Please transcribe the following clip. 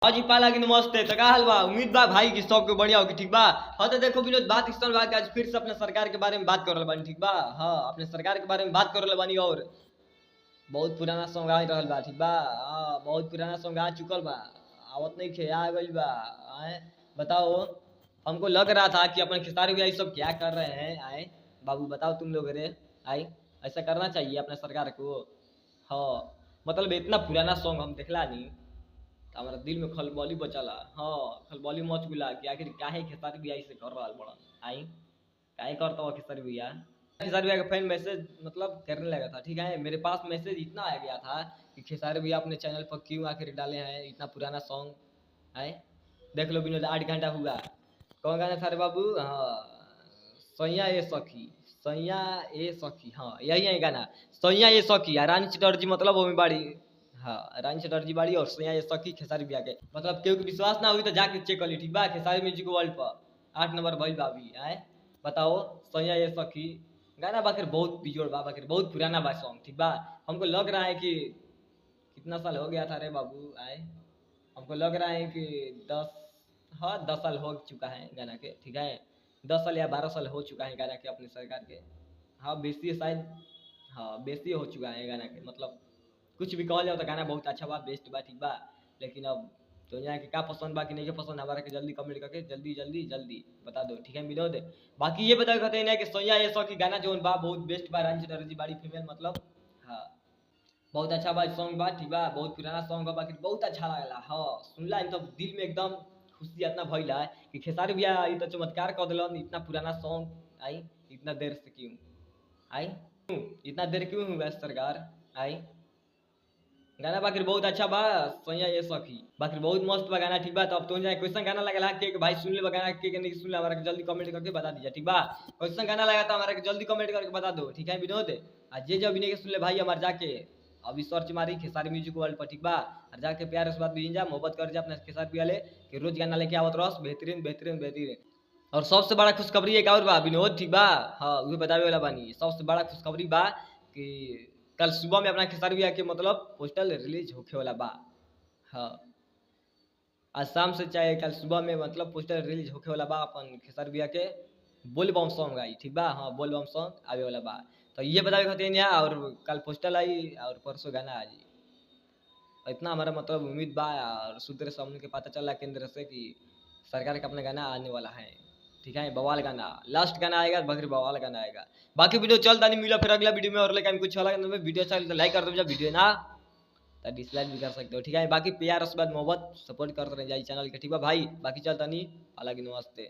हाँ जी पाला की नमस्ते तो का हाल बा। उम्मीद बा भाई की सब के बढ़िया होगी ठीक बा। हाँ तो देखो विनोद बात इस तरह बा कि आज फिर से अपने सरकार के बारे में बात कर रहे बानी ठीक बा। हाँ अपने सरकार के बारे में बात कर रहे बानी और बहुत पुराना सॉन्ग आ रहल बा ठीक बा। हाँ बहुत पुराना सॉन्ग आ चुकल बा, आवत नहीं खे आ गइल बा। आए बताओ, हमको लग रहा था कि अपने खेसारी भैया ये सब क्या कर रहे हैं। आए बाबू बताओ तुम लोग रे। आई ऐसा करना चाहिए अपने सरकार को। हाँ मतलब इतना पुराना सॉन्ग हम देखला नहीं तो हमारा दिल में खलबली बचला। हाँ खलबली मच गुला कि आखिर काहे खेसारी भैया ऐसे कर रहा बड़ा। आई काहे करता हुआ खेसारी भैया। खेसारी भैया का फैन मैसेज मतलब करने लगा था ठीक है। मेरे पास मैसेज इतना आ गया था कि खेसारी भैया अपने चैनल पर क्यों आखिर डाले हैं इतना पुराना सॉन्ग है। देख लो विनोद 8 घंटा हुआ। कौन गाना था रे बाबू। हाँ सैया ए सखी, सैया ए सखी, हाँ यही है गाना। सैया ए सखी रानी चटर्जी मतलब वो में बाड़ी। हाँ रानी चटर्जी बाड़ी और सैया ए सखी खेसारी भैया के मतलब केहू के विश्वास ना हुई तो जाके चेक कर ली ठीक बा। खेसारी म्यूजिक वर्ल्ड पर 8 नंबर भइल बा अभी। आए बताओ सैया ए सखी गाना बाकिर बहुत बिजोड़ बा, बाकिर बहुत पुराना बा सॉन्ग ठीक बा। हमको लग रहा है कि कितना साल हो गया था रे बाबू। आए हमको लग रहा है कि 10, हाँ 10 साल हो चुका है गाना के ठीक है। 10 साल या 12 साल हो चुका है गाना के अपने सरकार के। हाँ बेसी है शायद। हाँ बेसी हो चुका है गाना के मतलब कुछ भी कहल जाओ तो गाना बहुत अच्छा बा बेस्ट बा ठीक बा। लेकिन अब तो यहाँ के का पसंद बा कि नहीं के पसंद हमारा के जल्दी कमेंट करके जल्दी जल्दी जल्दी बता दो ठीक है विनोद। बाकी ये बता कहते हैं कि सोया ये सौ की गाना जो बा बहुत बेस्ट बा। रंजित चटर्जी बाड़ी फीमेल मतलब हाँ बहुत अच्छा बा सॉन्ग बा ठीक बा। बहुत पुराना सॉन्ग बा बाकी बहुत अच्छा लगला। हाँ सुनला तो दिल में एकदम खुशी इतना भइला कि खेसारी भैया ई तो चमत्कार कर दिलन। इतना पुराना सॉन्ग आई इतना देर से क्यों आई इतना देर क्यों हुआ सरकार। आई गाना बाकी बहुत अच्छा बा। सैया ये सखी बाकी बहुत मस्त बा गाना ठीक बा। तो अब तो जाए क्वेश्चन गाना लगा के भाई सुन ले गाना के नहीं सुन ले हमारा के जल्दी कमेंट करके बता दीजिए ठीक बा। क्वेश्चन गाना लगा तो हमारा के जल्दी कमेंट करके बता दो ठीक है विनोद। आज जे जो नहीं सुन ले भाई हमारे जाके अभी सर्च मारी खेसारी म्यूजिक वर्ल्ड पर ठीक बा। और जाके प्यार से बात भी जा मोहब्बत कर जा अपने खेसारी भैया ले कि रोज गाना लेके आवत रस बेहतरीन बेहतरीन बेहतरीन। और सबसे बड़ा खुशखबरी एक और बा विनोद ठीक बा। हाँ वो बतावे वाला बानी सबसे बड़ा खुशखबरी बा कि कल सुबह में अपना खेसारी भैया के मतलब पोस्टर रिलीज होके वाला बा। हाँ आज शाम से चाहे कल सुबह में मतलब पोस्टर रिलीज होके वाला बा अपन खेसारी भैया के बोल बम सॉन्ग आई ठीक बा। हाँ बोल बम सॉन्ग आवे वाला बा। तो ये बतावे खातिर यहाँ और कल पोस्टर आई और परसों गाना आ जी। इतना हमारा मतलब उम्मीद बा और सूत्र से हमने के पता चला केंद्र से कि सरकार का अपना गाना आने वाला है ठीक है। बवाल गाना लास्ट गाना आएगा बकरी बवाल गाना आएगा। बाकी वीडियो चलता नहीं मिला फिर अगला वीडियो में और लेकिन कुछ अलग वीडियो अच्छा तो लाइक कर दो, जब वीडियो ना तो डिसलाइक भी कर सकते हो ठीक है। बाकी प्यार उसके बाद मोहब्बत सपोर्ट करते रह जाइए चैनल के ठीक है भाई। बाकी चलता नहीं हालांकि नमस्ते।